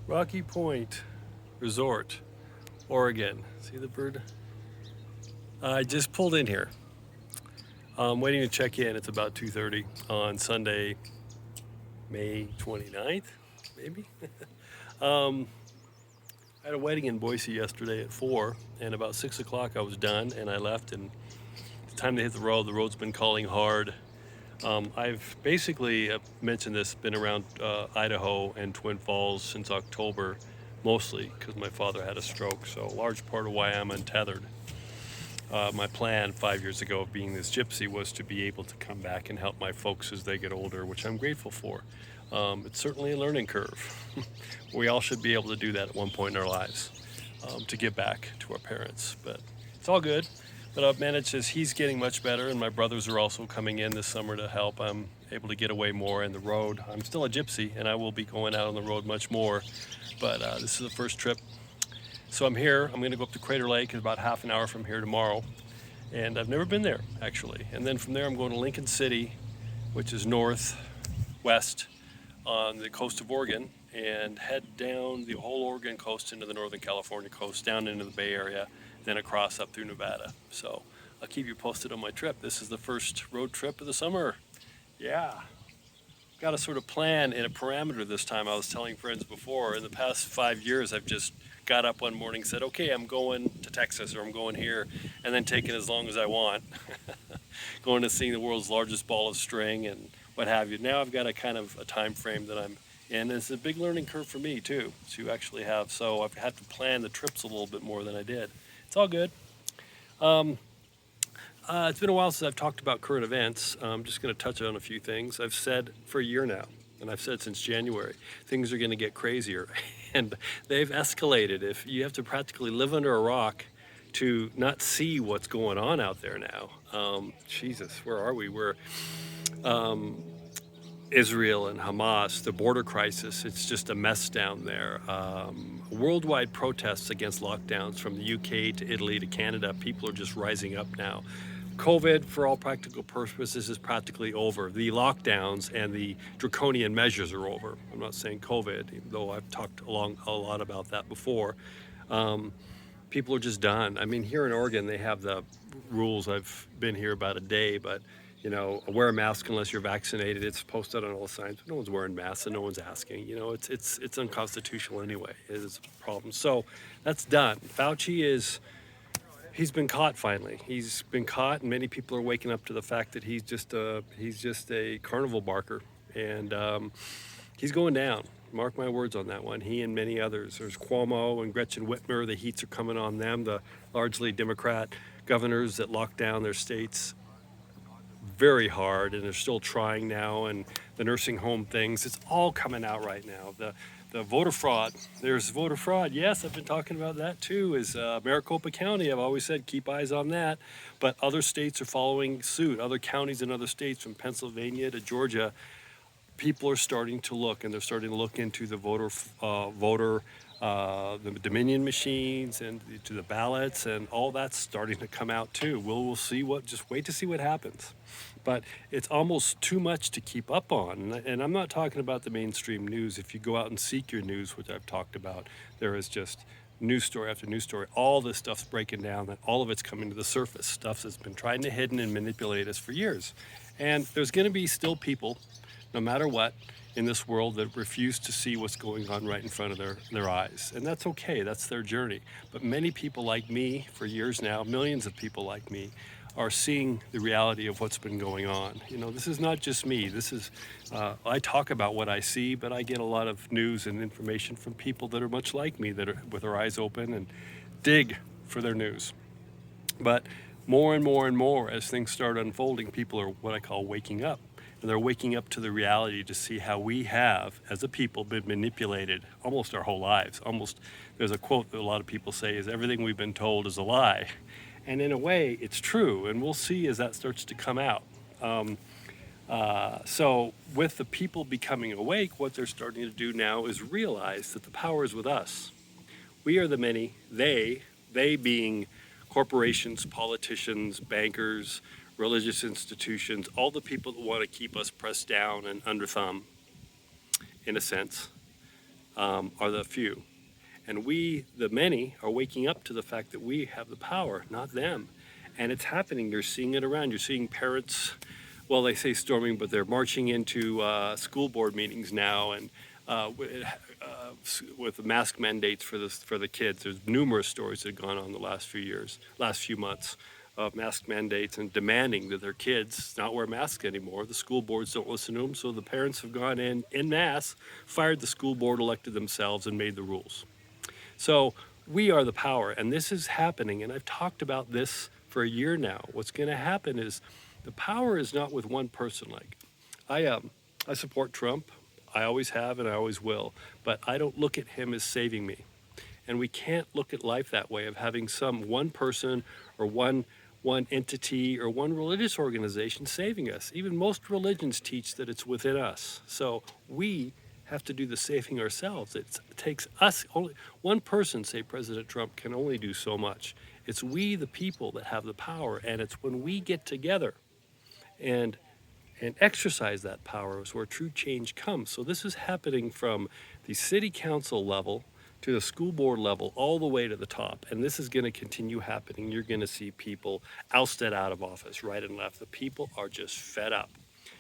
Rocky Point Resort, Oregon. See the bird? I just pulled in here. I'm waiting to check in. It's about 2:30 on Sunday, May 29th, maybe. um, I had a wedding in Boise yesterday at 4, and about 6 o'clock I was done, and I left, and it's time to hit the road. The road's been calling hard. I've basically mentioned this, been around Idaho and Twin Falls since October, mostly because my father had a stroke. So a large part of why I'm untethered. My plan 5 years ago of being this gypsy was to be able to come back and help my folks as they get older, which I'm grateful for. It's certainly a learning curve. We all should be able to do that at one point in our lives, to give back to our parents. But it's all good. But I've managed as he's getting much better, and my brothers are also coming in this summer to help. I'm able to get away more in the road. I'm still a gypsy, and I will be going out on the road much more. But this is the first trip. So I'm here. I'm going to go up to Crater Lake. It's about half an hour from here tomorrow. And I've never been there, actually. And then from there, I'm going to Lincoln City, which is northwest on the coast of Oregon, and head down the whole Oregon coast into the Northern California coast, down into the Bay Area, then across up through Nevada. So I'll keep you posted on my trip. This is the first road trip of the summer. Yeah. Got a sort of plan and a parameter this time. I was telling friends before, in the past 5 years, I've just got up one morning, said, okay, I'm going to Texas or I'm going here, and then taking as long as I want, going to seeing the world's largest ball of string and what have you. Now I've got a kind of a time frame that I'm in. It's a big learning curve for me too, to actually have. So I've had to plan the trips a little bit more than I did. It's all good. It's been a while since I've talked about current events. I'm just going to touch on a few things. I've said for a year now, and I've said since January, things are going to get crazier, and they've escalated. If you have to practically live under a rock to not see what's going on out there now. Jesus, where are we? We're Israel and Hamas, the border crisis, it's just a mess down there. Worldwide protests against lockdowns from the UK to Italy to Canada. People are just rising up now. COVID, for all practical purposes, is practically over. The lockdowns and the draconian measures are over. I'm not saying COVID, though I've talked a lot about that before. People are just done. I mean, here in Oregon, they have the rules. I've been here about a day, but wear a mask unless you're vaccinated. It's posted on all the signs, but no one's wearing masks and no one's asking. It's unconstitutional anyway. It is a problem. So that's done. He's been caught finally. He's been caught, and many people are waking up to the fact that he's just a carnival barker, and he's going down. Mark my words on that one. He and many others. There's Cuomo and Gretchen Whitmer. The heats are coming on them. The largely Democrat governors that locked down their states very hard, and they're still trying now. And the nursing home things. It's all coming out right now. The voter fraud. There's voter fraud. Yes, I've been talking about that too. Is Maricopa County. I've always said keep eyes on that. But other states are following suit. Other counties in other states, from Pennsylvania to Georgia, people are starting to look, and they're starting to look into the the Dominion machines and to the ballots, and all that's starting to come out too. We'll see just wait to see what happens. But it's almost too much to keep up on. And I'm not talking about the mainstream news. If you go out and seek your news, which I've talked about, there is just news story after news story. All this stuff's breaking down, and all of it's coming to the surface. Stuff that's been trying to hidden and manipulate us for years. And there's going to be still people, no matter what, in this world that refuse to see what's going on right in front of their eyes. And that's okay, that's their journey. But many people like me, for years now, millions of people like me, are seeing the reality of what's been going on. This is not just me. I talk about what I see, but I get a lot of news and information from people that are much like me, that are with their eyes open and dig for their news. But more and more and more, as things start unfolding, people are what I call waking up. And they're waking up to the reality to see how we have, as a people, been manipulated almost our whole lives. There's a quote that a lot of people say is, everything we've been told is a lie. And in a way, it's true, and we'll see as that starts to come out. So with the people becoming awake, what they're starting to do now is realize that the power is with us. We are the many, they being corporations, politicians, bankers, religious institutions, all the people that want to keep us pressed down and under thumb, in a sense. are the few. And we, the many, are waking up to the fact that we have the power, not them. And it's happening. You're seeing it around. You're seeing parents, well, they say storming, but they're marching into school board meetings now, and with mask mandates for the kids. There's numerous stories that have gone on the last few months, of mask mandates and demanding that their kids not wear masks anymore. The school boards don't listen to them, so the parents have gone in mass, fired the school board, elected themselves, and made the rules. So we are the power, and this is happening, and I've talked about this for a year now. What's going to happen is the power is not with one person. Like I support Trump. I always have and I always will, but I don't look at him as saving me. And we can't look at life that way, of having some one person or one entity or one religious organization saving us. Even most religions teach that it's within us. So we have to do the saving ourselves. It takes us, only one person, say President Trump, can only do so much. It's we, the people, that have the power, and it's when we get together and exercise that power is where true change comes. So this is happening from the city council level to the school board level, all the way to the top. And this is going to continue happening. You're going to see people ousted out of office, right and left. The people are just fed up.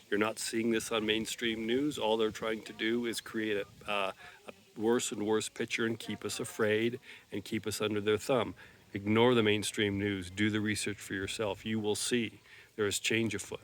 You're not seeing this on mainstream news. All they're trying to do is create a worse and worse picture and keep us afraid and keep us under their thumb. Ignore the mainstream news. Do the research for yourself. You will see there is change afoot.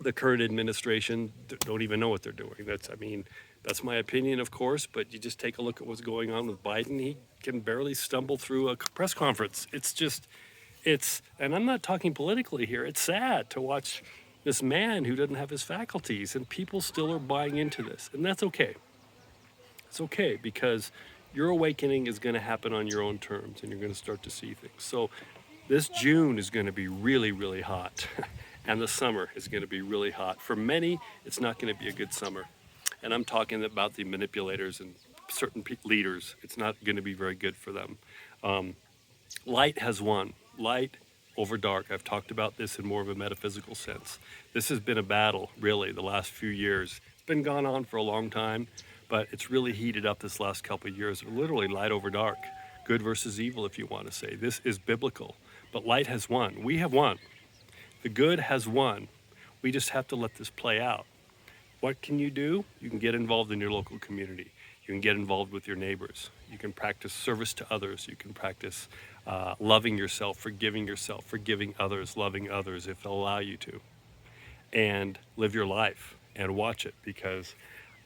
The current administration don't even know what they're doing. That's my opinion, of course, but you just take a look at what's going on with Biden. He can barely stumble through a press conference. And I'm not talking politically here. It's sad to watch this man who doesn't have his faculties, and people still are buying into this. And that's okay. It's okay, because your awakening is going to happen on your own terms, and you're going to start to see things. So this June is going to be really, really hot. And the summer is going to be really hot. For many, it's not going to be a good summer. And I'm talking about the manipulators and certain leaders. It's not going to be very good for them. Light has won. Light over dark. I've talked about this in more of a metaphysical sense. This has been a battle, really, the last few years. It's been gone on for a long time, but it's really heated up this last couple of years. Literally light over dark. Good versus evil, if you want to say. This is biblical. But light has won. We have won. The good has won. We just have to let this play out. What can you do? You can get involved in your local community. You can get involved with your neighbors. You can practice service to others. You can practice loving yourself, forgiving others, loving others if they'll allow you to. And live your life and watch it, because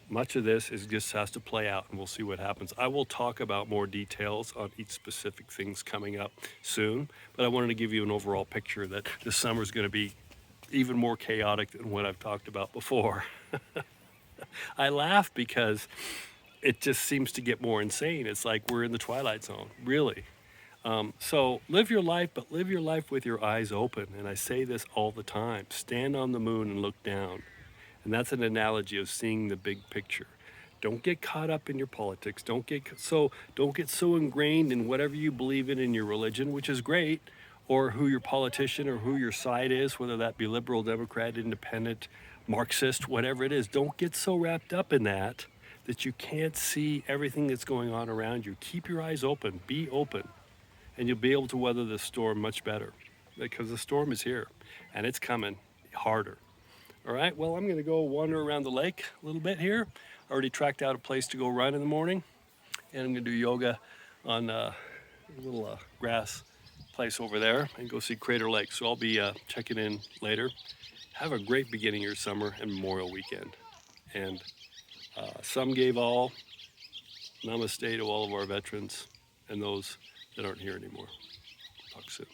much of this just has to play out, and we'll see what happens. I will talk about more details on each specific things coming up soon, but I wanted to give you an overall picture that this summer is going to be even more chaotic than what I've talked about before. I laugh because it just seems to get more insane. It's like we're in the twilight zone, really. So live your life, but live your life with your eyes open. And I say this all the time. Stand on the moon and look down. And that's an analogy of seeing the big picture. Don't get caught up in your politics. Don't get so ingrained in whatever you believe in your religion, which is great, or who your politician or who your side is, whether that be liberal, Democrat, independent, Marxist, whatever it is. Don't get so wrapped up in that you can't see everything that's going on around you. Keep your eyes open. Be open. And you'll be able to weather the storm much better, because the storm is here and it's coming harder. All right, well, I'm going to go wander around the lake a little bit here. I already tracked out a place to go run in the morning, and I'm going to do yoga on a little grass place over there and go see Crater Lake. So I'll be checking in later. Have a great beginning of your summer and Memorial Weekend. And some gave all. Namaste to all of our veterans and those that aren't here anymore. Talk soon.